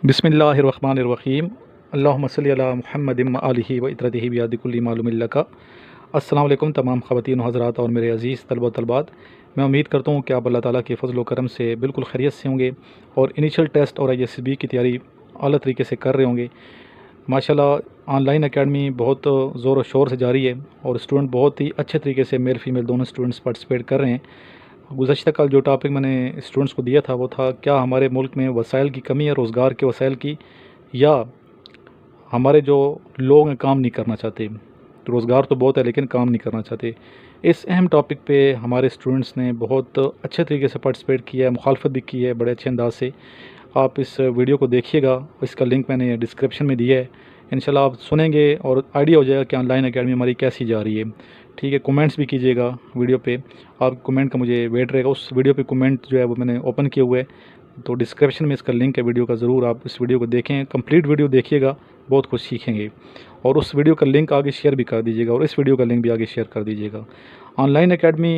बिस्मिल्लाहिर्रहमानिर्रहीम अल्लाहुम्मा सल्लि अला मुहम्मदिन व आलिहि व इत्रतिहि बियादि कुल्ली मालूमिन लका। अस्सलाम वालेकुम तमाम ख़वातीन व हज़रात और मेरे अज़ीज़ तलबा तलबात, मैं उम्मीद करता हूँ कि आप अल्लाह ताला के फ़ज़ल व करम से बिल्कुल खैरियत से होंगे और इनिशियल टेस्ट और ISSB की तैयारी आला तरीके से कर रहे होंगे। माशाल्लाह ऑनलाइन एकेडमी बहुत ज़ोर और शोर से जारी है और स्टूडेंट बहुत ही अच्छे तरीके से मेल फीमेल दोनों स्टूडेंट्स पार्टिसिपेट कर रहे हैं। गुज़श्ता कल जो टॉपिक मैंने स्टूडेंट्स को दिया था वो था, क्या हमारे मुल्क में वसाइल की कमी है, रोज़गार के वसाइल की, या हमारे जो लोग हैं काम नहीं करना चाहते। तो रोज़गार तो बहुत है लेकिन काम नहीं करना चाहते। इस अहम टॉपिक पे हमारे स्टूडेंट्स ने बहुत अच्छे तरीके से पार्टिसिपेट किया है, मुखालफत भी की है बड़े अच्छे अंदाज से। आप इस वीडियो को देखिएगा, इसका लिंक मैंने डिस्क्रिप्शन में दिया है। इंशाल्लाह आप सुनेंगे और आइडिया हो जाएगा कि ऑनलाइन एकेडमी हमारी कैसी जा रही है। ठीक है, कमेंट्स भी कीजिएगा वीडियो पे, आप कमेंट का मुझे वेट रहेगा। उस वीडियो पे कमेंट जो है वो मैंने ओपन किए हुए है, तो डिस्क्रिप्शन में इसका लिंक है वीडियो का, ज़रूर आप इस वीडियो को देखें, कंप्लीट वीडियो देखिएगा, बहुत कुछ सीखेंगे। और उस वीडियो का लिंक आगे शेयर भी कर दीजिएगा और इस वीडियो का लिंक भी आगे शेयर कर दीजिएगा। ऑनलाइन एकेडमी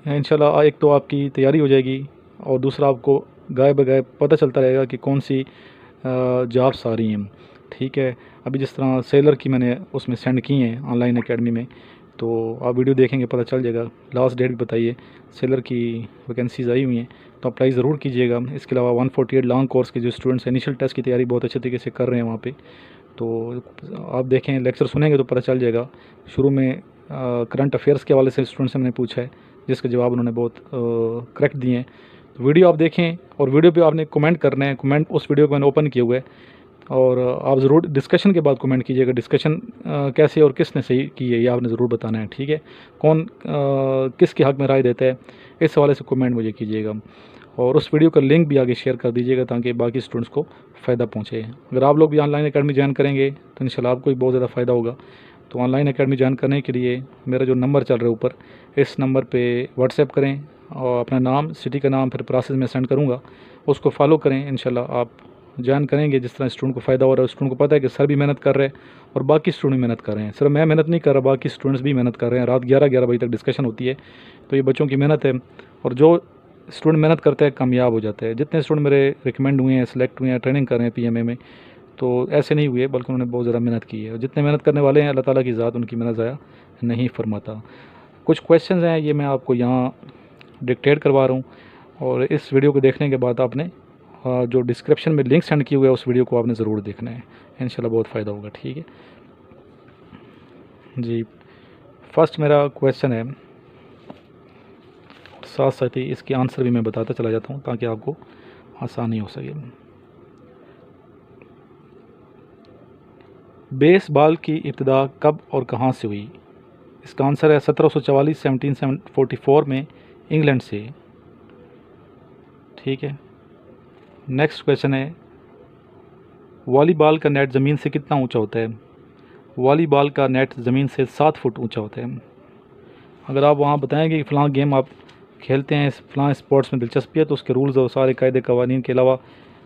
इंशाल्लाह एक तो आपकी तैयारी हो जाएगी और दूसरा आपको गाय बगाए पता चलता रहेगा कि कौन सी जॉब्स आ रही हैं। ठीक है, अभी जिस तरह सेलर की मैंने उसमें सेंड की हैं ऑनलाइन एकेडमी में, तो आप वीडियो देखेंगे पता चल जाएगा। लास्ट डेट भी बताइए, सेलर की वैकेंसीज़ आई हुई हैं तो अप्लाई ज़रूर कीजिएगा। इसके अलावा 148 लॉन्ग कोर्स के जो स्टूडेंट्स इनिशियल टेस्ट की तैयारी बहुत अच्छे तरीके से कर रहे हैं वहाँ पे, तो आप देखें, लेक्चर सुनेंगे तो पता चल जाएगा। शुरू में करंट अफेयर्स के हवाले से स्टूडेंट्स से मैंने पूछा है जिसके जवाब उन्होंने बहुत करेक्ट दिए हैं। तो वीडियो आप देखें और वीडियो पे आपने कमेंट करना है। कमेंट उस वीडियो को मैंने ओपन किए हुए है और आप ज़रूर डिस्कशन के बाद कमेंट कीजिएगा। डिस्कशन कैसे और किसने सही की है ये आपने ज़रूर बताना है। ठीक है, कौन किसके हक़ में राय देता है, इस हवाले से कमेंट मुझे कीजिएगा और उस वीडियो का लिंक भी आगे शेयर कर दीजिएगा ताकि बाकी स्टूडेंट्स को फ़ायदा पहुँचे। अगर आप लोग भी ऑनलाइन एकेडमी ज्वाइन करेंगे तो इंशाल्लाह आपको भी बहुत ज़्यादा फ़ायदा होगा। तो ऑनलाइन एकेडमी ज्वाइन करने के लिए मेरा जो नंबर चल रहा है ऊपर, इस नंबर पे व्हाट्सएप करें और अपना नाम, सिटी का नाम, फिर प्रोसेस में सेंड करूँगा, उसको फॉलो करें। इंशाल्लाह आप ज्वाइन करेंगे, जिस तरह स्टूडेंट को फ़ायदा हो रहा है। स्टूडेंट को पता है कि सर भी मेहनत कर रहे हैं और बाकी स्टूडेंट भी मेहनत कर रहे हैं। सिर्फ मैं मेहनत नहीं कर रहा, बाकी स्टूडेंट्स भी मेहनत कर रहे हैं। रात 11-11 बजे तक डिस्कशन होती है, तो ये बच्चों की मेहनत है और जो स्टूडेंट मेहनत करते हैं कामयाब हो जाते हैं। जितने स्टूडेंट मेरे रिकमेंड हुए हैं, सेलेक्ट हुए हैं, ट्रेनिंग कर रहे हैं PMA में, तो ऐसे नहीं हुए बल्कि उन्होंने बहुत ज़्यादा मेहनत की है। और जितने मेहनत करने वाले हैं अल्लाह ताला की ज़ात उनकी मेहनत ज़ाया नहीं फरमाता। कुछ क्वेश्चंस हैं, ये मैं आपको यहाँ डिक्टेट करवा रहा हूँ और इस वीडियो को देखने के बाद आपने जो डिस्क्रिप्शन में लिंक सेंड किए हुए है उस वीडियो को आपने ज़रूर देखना है। इंशाल्लाह बहुत फ़ायदा होगा। ठीक है जी, फर्स्ट मेरा क्वेश्चन है, साथ साथ ही इसके आंसर भी मैं बताता चला जाता हूँ ताकि आपको आसानी हो सके। बेसबॉल की इब्तिदा कब और कहाँ से हुई? इसका आंसर है 1744 1744 में इंग्लैंड से। ठीक है, नेक्स्ट क्वेश्चन है, वॉलीबॉल का नेट ज़मीन से कितना ऊंचा होता है? वॉलीबॉल का नेट ज़मीन से 7 फुट ऊंचा होता है। अगर आप वहाँ बताएंगे कि फ़लाँ गेम आप खेलते हैं, फ़लाँ स्पोर्ट्स में दिलचस्पी है, तो उसके रूल्स और सारे कायदे कवानीन के अलावा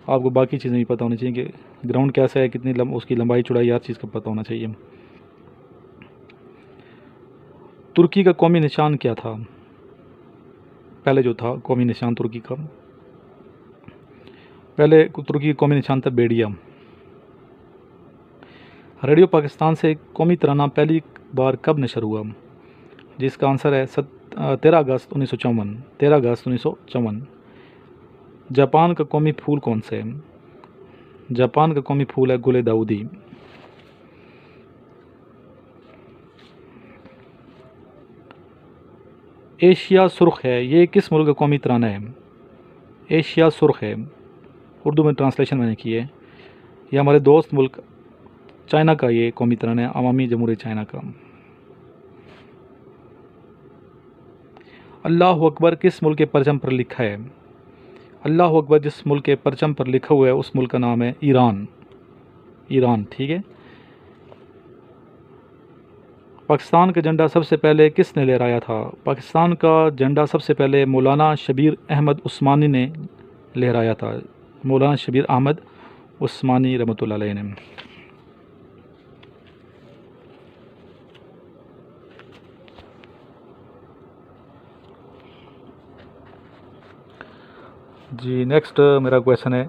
आपको बाकी चीज़ें भी पता होनी चाहिए कि ग्राउंड कैसा है, कितनी उसकी लंबाई चौड़ाई, हर चीज़ का पता होना चाहिए। तुर्की का कौमी निशान क्या था? पहले जो था कौमी निशान तुर्की का, पहले तुर्की का कौमी निशान था बेड़िया। रेडियो पाकिस्तान से कौमी तराना पहली बार कब नशर हुआ? जिसका आंसर है 13 अगस्त 1954। 13 अगस्त 1954। जापान का कौमी फूल कौन सा है? जापान का कौमी फूल है गुले दाऊदी। एशिया सुर्ख है, ये किस मुल्क का कौमी तराना है? एशिया सुर्ख है, उर्दू में ट्रांसलेशन मैंने की है। यह हमारे दोस्त मुल्क चाइना का ये कौमी तराना है, अवामी जमहूरियत चाइना का। अल्लाह अकबर किस मुल्क के परचम पर लिखा है? अल्लाह अकबर जिस मुल्क के परचम पर लिखा हुआ है उस मुल्क का नाम है ईरान। ईरान। ठीक है, पाकिस्तान का झंडा सबसे पहले किसने लहराया था? पाकिस्तान का झंडा सबसे पहले मौलाना शबीर अहमद उस्मानी ने लहराया था। मौलाना शबीर अहमद उस्मानी रहमतुल्लाह अलैह ने। जी, नेक्स्ट मेरा क्वेश्चन है,